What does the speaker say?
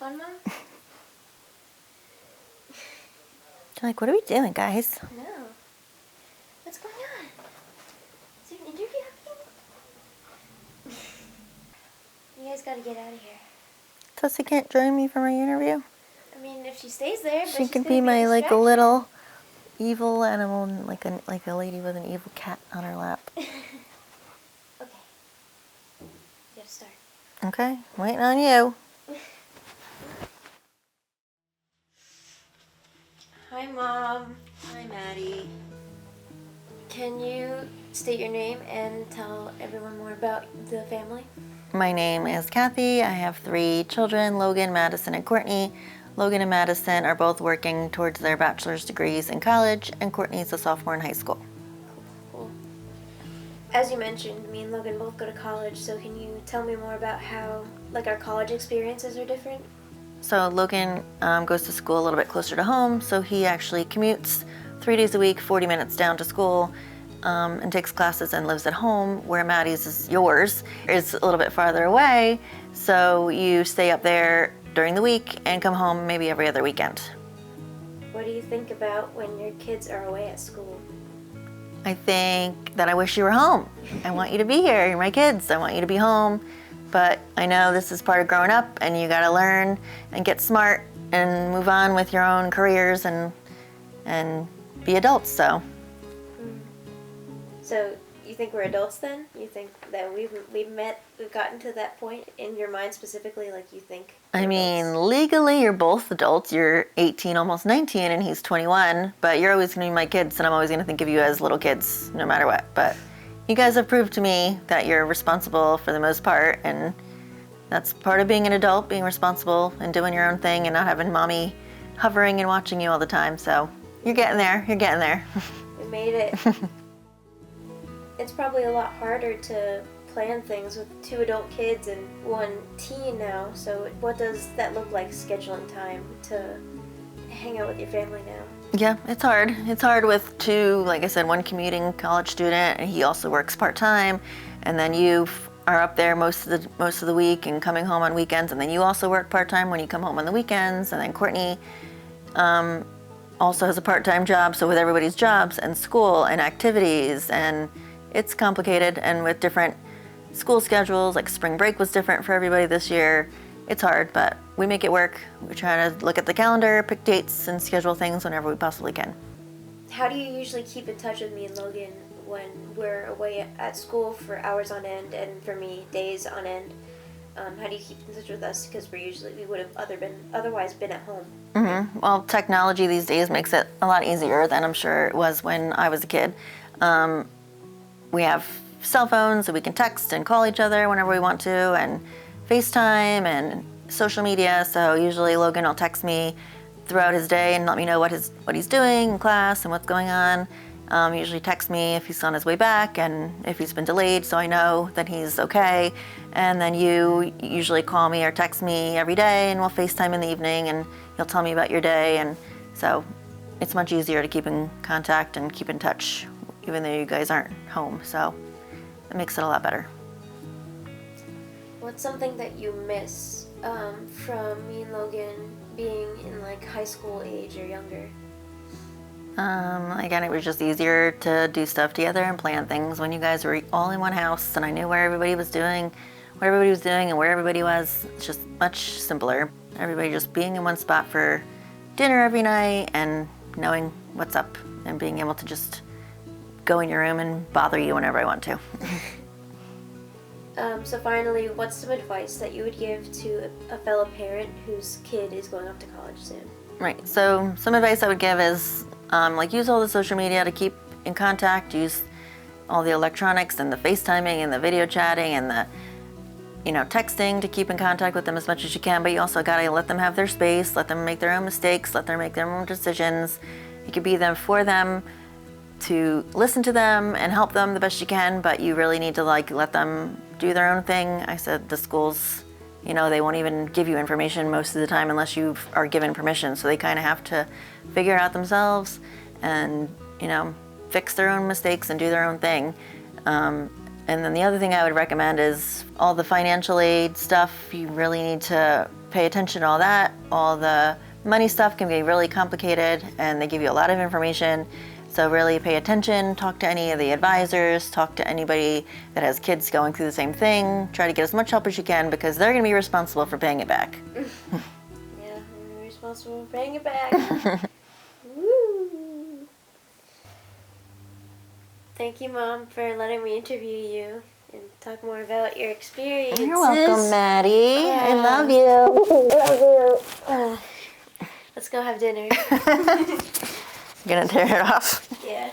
fun, Mom? You're like, what are we doing, guys? No. What's going on? Is there an interview happening? You guys gotta get out of here. Tussie can't join me for my interview. I mean, if she stays there, but She she's can gonna be my a like a distraction. little evil animal, like a lady with an evil cat on her lap. Okay. You gotta start. Okay, waiting on you. Hi, Mom. Hi, Maddie. Can you state your name and tell everyone more about the family? My name is Kathy. I have 3 children, Logan, Madison, and Courtney. Logan and Madison are both working towards their bachelor's degrees in college, and Courtney's a sophomore in high school. Cool. As you mentioned, me and Logan both go to college, so can you tell me more about how, like, our college experiences are different? So Logan goes to school a little bit closer to home, so he actually commutes 3 days a week, 40 minutes down to school, and takes classes and lives at home, where Maddie's is yours is a little bit farther away, so you stay up there during the week and come home maybe every other weekend. What do you think about when your kids are away at school? I think that I wish you were home. I want you to be here. You're my kids. I want you to be home. But I know this is part of growing up, and you gotta learn and get smart and move on with your own careers and be adults, so. So you think we're adults then? You think that we've gotten to that point in your mind specifically, like you think? I mean, legally you're both adults. You're 18, almost 19, and he's 21, but you're always gonna be my kids, and I'm always gonna think of you as little kids, no matter what. But you guys have proved to me that you're responsible for the most part, and that's part of being an adult, being responsible and doing your own thing and not having mommy hovering and watching you all the time. So you're getting there, you're getting there. We made it. It's probably a lot harder to plan things with 2 adult kids and 1 teen now, so what does that look like, scheduling time to hang out with your family now? Yeah, it's hard. It's hard with 2, like I said, 1 commuting college student, and he also works part-time, and then you are up there most of the week and coming home on weekends, and then you also work part-time when you come home on the weekends, and then Courtney also has a part-time job, so with everybody's jobs and school and activities, and it's complicated, and with different school schedules, like spring break was different for everybody this year. It's hard, but we make it work. We try to look at the calendar, pick dates, and schedule things whenever we possibly can. How do you usually keep in touch with me and Logan when we're away at school for hours on end, and for me, days on end? How do you keep in touch with us? Because we would have otherwise been at home. Mm-hmm. Well, technology these days makes it a lot easier than I'm sure it was when I was a kid. We have cell phones, so we can text and call each other whenever we want to, and FaceTime and social media. So usually Logan will text me throughout his day and let me know what he's doing in class and what's going on. Usually text me if he's on his way back and if he's been delayed, so I know that he's okay. And then you usually call me or text me every day, and we'll FaceTime in the evening, and you'll tell me about your day. And so it's much easier to keep in contact and keep in touch, even though you guys aren't home. So it makes it a lot better. What's something that you miss from me and Logan being in like high school age or younger? Again, it was just easier to do stuff together and plan things when you guys were all in one house, and I knew where everybody was doing, and where everybody was. It's just much simpler. Everybody just being in one spot for dinner every night and knowing what's up and being able to just go in your room and bother you whenever I want to. So finally, what's some advice that you would give to a fellow parent whose kid is going off to college soon? Right, so some advice I would give is use all the social media to keep in contact, use all the electronics and the FaceTiming and the video chatting and the texting to keep in contact with them as much as you can, but you also gotta let them have their space, let them make their own mistakes, let them make their own decisions. You could be there for them, to listen to them and help them the best you can, but you really need to let them do their own thing. I said the schools, they won't even give you information most of the time unless you are given permission, so they kind of have to figure it out themselves and fix their own mistakes and do their own thing. And then the other thing I would recommend is all the financial aid stuff. You really need to pay attention to all that. All the money stuff can be really complicated and they give you a lot of information. So really pay attention, talk to any of the advisors, talk to anybody that has kids going through the same thing. Try to get as much help as you can because they're gonna be responsible for paying it back. Yeah, we're responsible for paying it back. Woo! Thank you, Mom, for letting me interview you and talk more about your experiences. You're welcome, Maddie. I love you. Let's go have dinner. Gonna tear it off. Yeah.